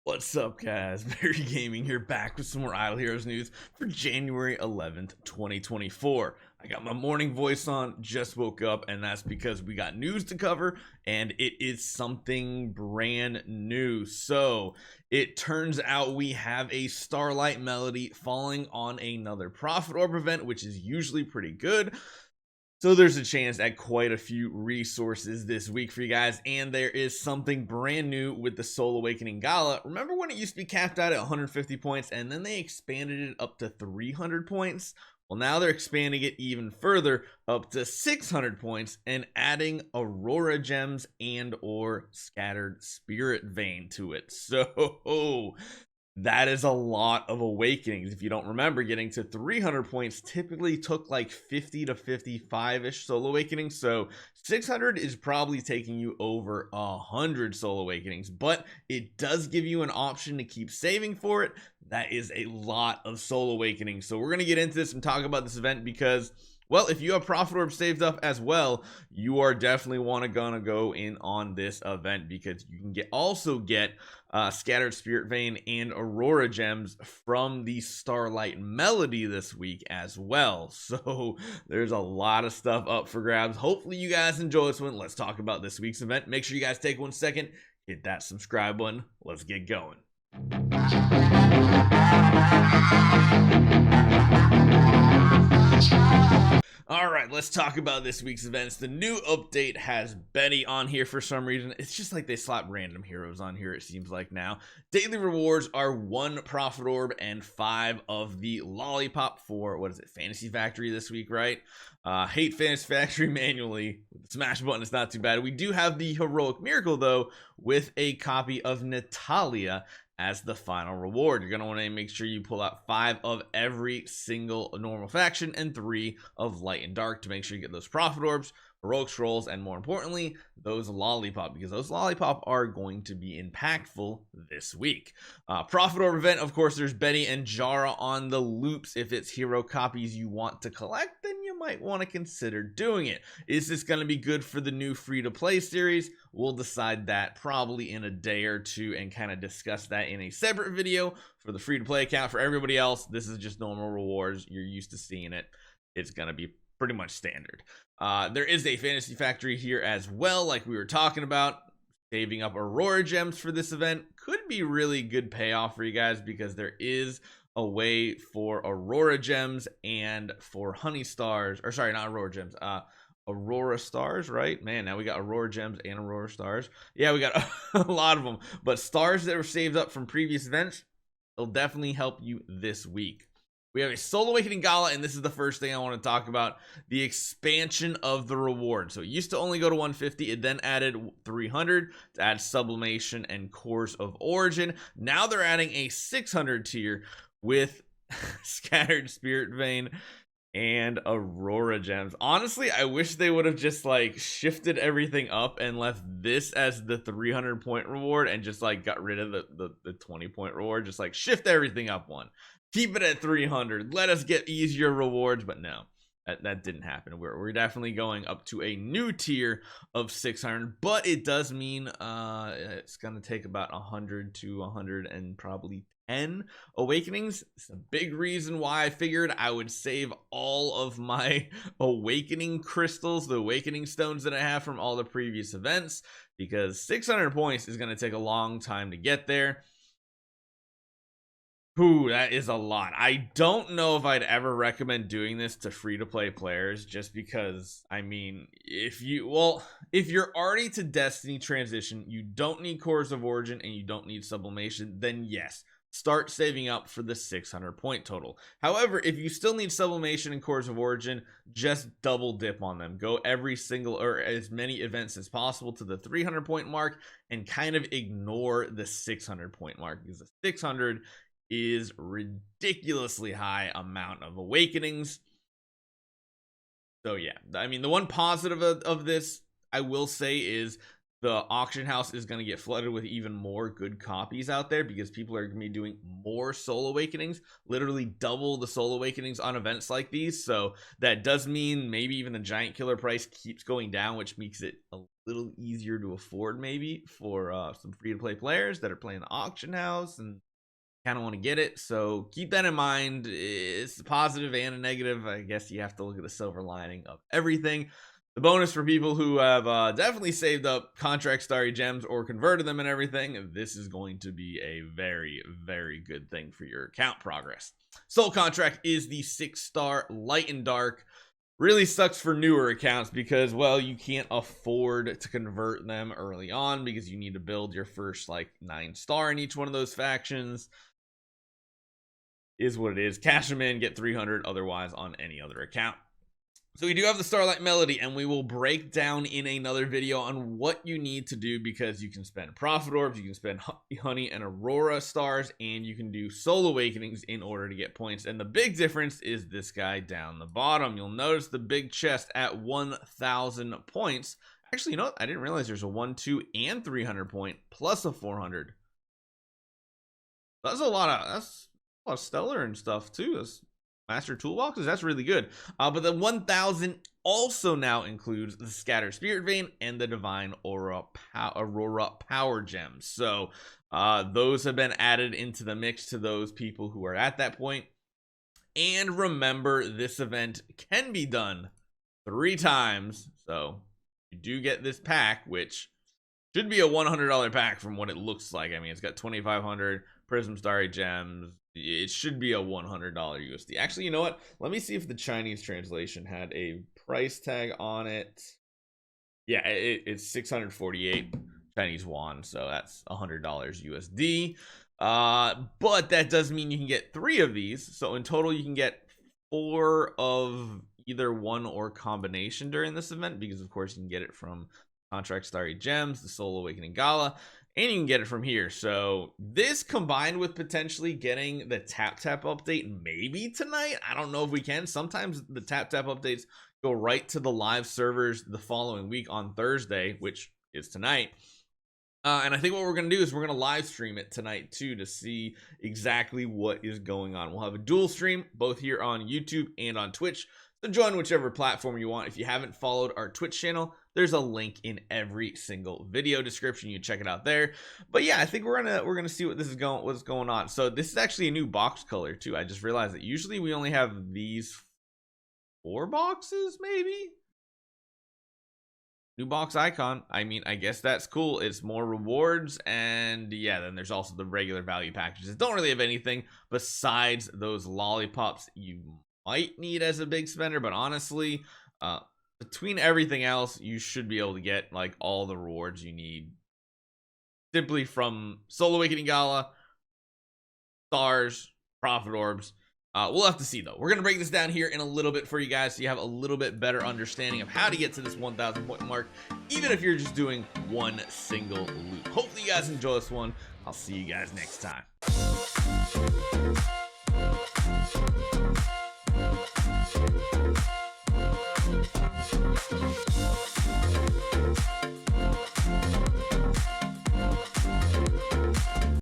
What's up, guys? Barry Gaming here, back with some more Idle Heroes news for January 11th, 2024. I got my morning voice on, just woke up, and that's because we got news to cover, and it is something brand new. So, it turns out we have a Starlight Melody falling on another Prophet Orb event, which is usually pretty good. So there's a chance at quite a few resources this week for you guys, and there is something brand new with the Soul Awakening Gala. Remember when it used to be capped out at 150 points, and then they expanded it up to 300 points? Well, now they're expanding it even further up to 600 points and adding Aurora Gems and or Scattered Spiritvein to it. So that is a lot of awakenings. If you don't remember, getting to 300 points typically took like 50 to 55-ish soul awakenings. So 600 is probably taking you over 100 soul awakenings, but it does give you an option to keep saving for it. That is a lot of soul awakenings. So we're going to get into this and talk about this event because, well, if you have Prophet Orb saved up as well, you are definitely gonna go in on this event because you can also get Scattered Spiritvein and Aurora Gems from the Starlight Melody this week as well. So there's a lot of stuff up for grabs. Hopefully you guys enjoy this one. Let's talk about this week's event. Make sure you guys take 1 second, hit that subscribe button. Let's get going. Alright, let's talk about this week's events. The new update has Betty on here for some reason. It's just like they slap random heroes on here, it seems like now. Daily rewards are 1 Prophet Orb and 5 of the Lollipop for, what is it, Fantasy Factory this week, right? Hate Fantasy Factory manually. With the smash button, it's not too bad. We do have the Heroic Miracle, though, with a copy of Natalia as the final reward. You're going to want to make sure you pull out 5 of every single normal faction and 3 of light and dark to make sure you get those Prophet Orbs, heroic scrolls, and more importantly, those Lollipop, because those Lollipop are going to be impactful this week. Prophet Orb event, of course, there's Betty and Jara on the loops. If it's hero copies you want to collect, then you might want to consider doing it. Is this going to be good for the new free-to-play series? We'll decide that probably in a day or two and kind of discuss that in a separate video for the free-to-play account. For everybody else, this is just normal rewards. You're used to seeing it. It's going to be pretty much standard. There is a Fantasy Factory here as well, like we were talking about. Saving up Aurora Gems for this event could be really good payoff for you guys because there is a way for Aurora Gems and for Honey Stars, or sorry, not Aurora Gems, Aurora Stars, right? Man, now we got Aurora Gems and Aurora Stars. Yeah, we got a lot of them, but stars that were saved up from previous events, they'll definitely help you this week. We have a Soul Awakening Gala, and this is the first thing I want to talk about, the expansion of the reward. So it used to only go to 150. It then added 300 to add Sublimation and Cores of Origin. Now they're adding a 600 tier with Scattered Spiritvein and Aurora Gems. Honestly, I wish they would have just like shifted everything up and left this as the 300 point reward and just like got rid of the 20 point reward. Just like shift everything up one. Keep it at 300. Let us get easier rewards, but no, that didn't happen. We're definitely going up to a new tier of 600, but it does mean it's gonna take about 100 to 100 and probably 10 awakenings. It's a big reason why I figured I would save all of my awakening crystals, the awakening stones that I have from all the previous events, because 600 points is gonna take a long time to get there. Ooh, that is a lot. I don't know if I'd ever recommend doing this to free-to-play players, just because, I mean, if you're already to Destiny transition, you don't need Cores of Origin and you don't need Sublimation, then yes, start saving up for the 600 point total. However, if you still need Sublimation and Cores of Origin, just double dip on them. Go every single, or as many events as possible to the 300 point mark and kind of ignore the 600 point mark, because the 600 is ridiculously high amount of awakenings. So yeah, I mean, the one positive of this I will say is the auction house is going to get flooded with even more good copies out there because people are going to be doing more Soul Awakenings, literally double the Soul Awakenings on events like these. So that does mean maybe even the giant killer price keeps going down, which makes it a little easier to afford maybe for some free-to-play players that are playing the auction house and kind of want to get it. So keep that in mind. It's a positive and a negative. I guess you have to look at the silver lining of everything. The bonus for people who have definitely saved up contract starry gems or converted them and everything, this is going to be a very, very good thing for your account progress. Soul contract is the 6-star light and dark. Really sucks for newer accounts because, well, you can't afford to convert them early on because you need to build your first like 9-star in each one of those factions. Is what it is. Cash them in, get 300 otherwise on any other account. So we do have the Starlight Melody, and we will break down in another video on what you need to do because you can spend Prophet Orbs, you can spend Honey and Aurora stars, and you can do Soul Awakenings in order to get points. And the big difference is this guy down the bottom. You'll notice the big chest at 1,000 points. Actually, you know what? I didn't realize there's a 1, 2, and 300 point plus a 400. That's a lot of stellar and stuff too. That's master toolboxes. That's really good. But the 1,000 also now includes the Scattered Spiritvein and the Divine Aurora Power Gems. So those have been added into the mix to those people who are at that point. And remember, this event can be done 3 times. So you do get this pack, which should be a $100 pack from what it looks like. I mean, it's got 2,500 Prism Starry Gems. It should be a $100 USD. Actually, you know what? Let me see if the Chinese translation had a price tag on it. Yeah, it's 648 Chinese yuan, so that's $100 USD. But that does mean you can get 3 of these. So in total, you can get 4 of either one or combination during this event, because of course you can get it from Contract Starry Gems, the Soul Awakening Gala, and you can get it from here. So this combined with potentially getting the tap update maybe tonight. I don't know if we can. Sometimes the tap updates go right to the live servers the following week on Thursday, which is tonight. And I think what we're going to do is we're going to live stream it tonight too to see exactly what is going on. We'll have a dual stream both here on YouTube and on Twitch. So join whichever platform you want. If you haven't followed our Twitch channel, there's a link in every single video description. You check it out there. But yeah, I think we're gonna see what's going on. So this is actually a new box color too. I just realized that usually we only have these 4 boxes, maybe. New box icon. I mean, I guess that's cool. It's more rewards, and yeah, then there's also the regular value packages. Don't really have anything besides those lollipops you might need as a big spender, but honestly, between everything else, you should be able to get like all the rewards you need simply from Soul Awakening Gala, stars, Prophet Orbs. We'll have to see though. We're gonna break this down here in a little bit for you guys so you have a little bit better understanding of how to get to this 1,000 point mark, even if you're just doing one single loop. Hopefully you guys enjoy this one. I'll see you guys next time.